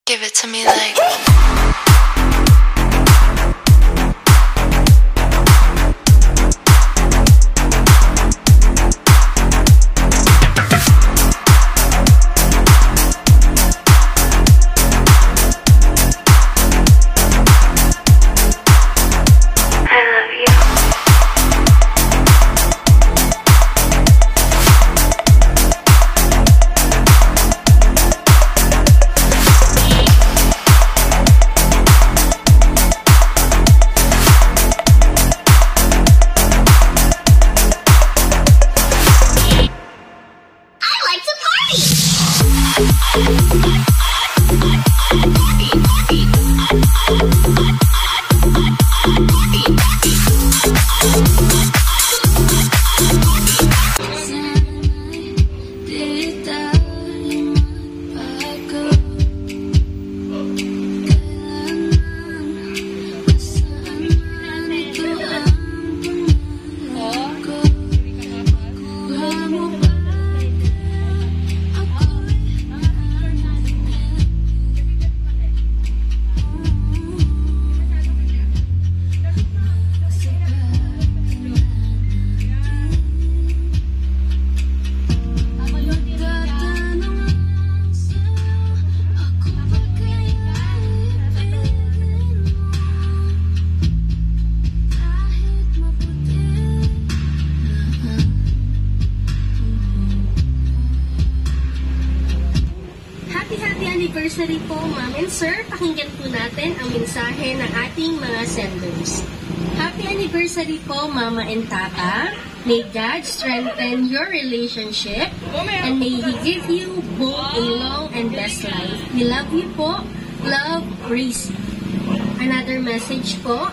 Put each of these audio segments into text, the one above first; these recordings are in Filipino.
Give it to me like anniversary po, ma'am and sir. Pakinggan po natin ang mensahe ng ating mga senders. Happy anniversary po, Mama and Papa. May God strengthen your relationship and may He give you both a long and best life. We love you po. Love, Gracie. Another message po.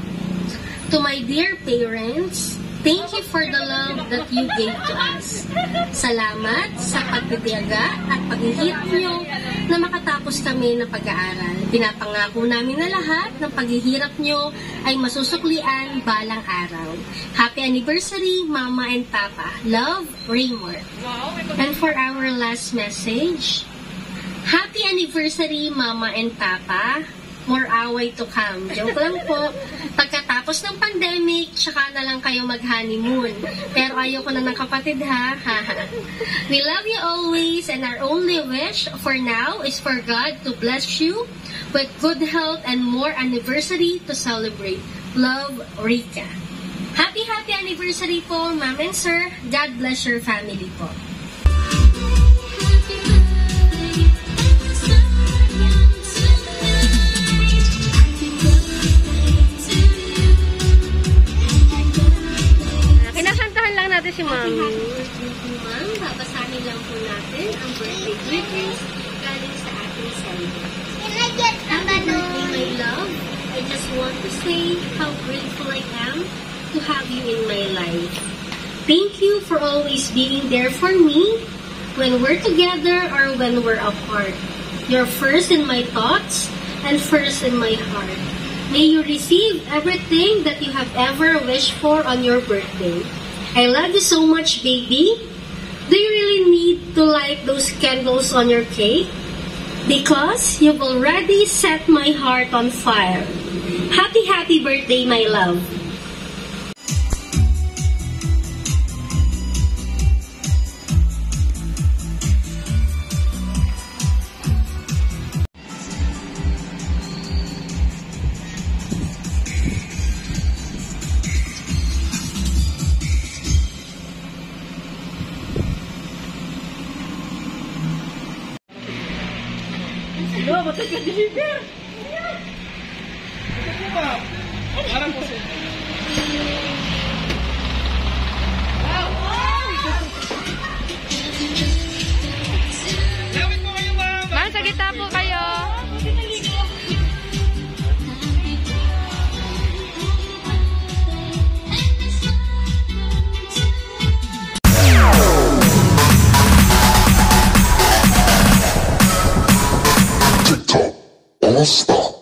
To my dear parents, thank you for the love that you gave to us. Salamat sa pagtitiyaga at paghihirap nyo na makatapos kami ng pag-aaral. Pinapangako namin na lahat ng paghihirap nyo ay masusuklian balang araw. Happy anniversary, Mama and Papa. Love, Raymore. And for our last message, happy anniversary, Mama and Papa. More away to come. Joke lang po. Pagkatapos ng pandemic, tsaka na lang kayo mag-honeymoon. Pero ayoko na ng kapatid, ha? We love you always, and our only wish for now is for God to bless you with good health and more anniversary to celebrate. Love, Rika. Happy anniversary po, Ma'am and Sir. God bless your family po. Natin si Ma'am. Happy birthday, Ma'am. Babasahin lang po natin ang birthday greetings galing sa ating sender. Happy birthday, my love. I just want to say how grateful I am to have you in my life. Thank you for always being there for me when we're together or when we're apart. You're first in my thoughts and first in my heart. May you receive everything that you have ever wished for on your birthday. I love you so much, baby. Do you really need to light those candles on your cake? Because you've already set my heart on fire. Happy birthday, my love. Hello, ba't ka-deliver? Ito po ba? Parang po siya. Wow! Lawit po kayo, ma'am! Ma'am, sa gitna po kayo. All stop.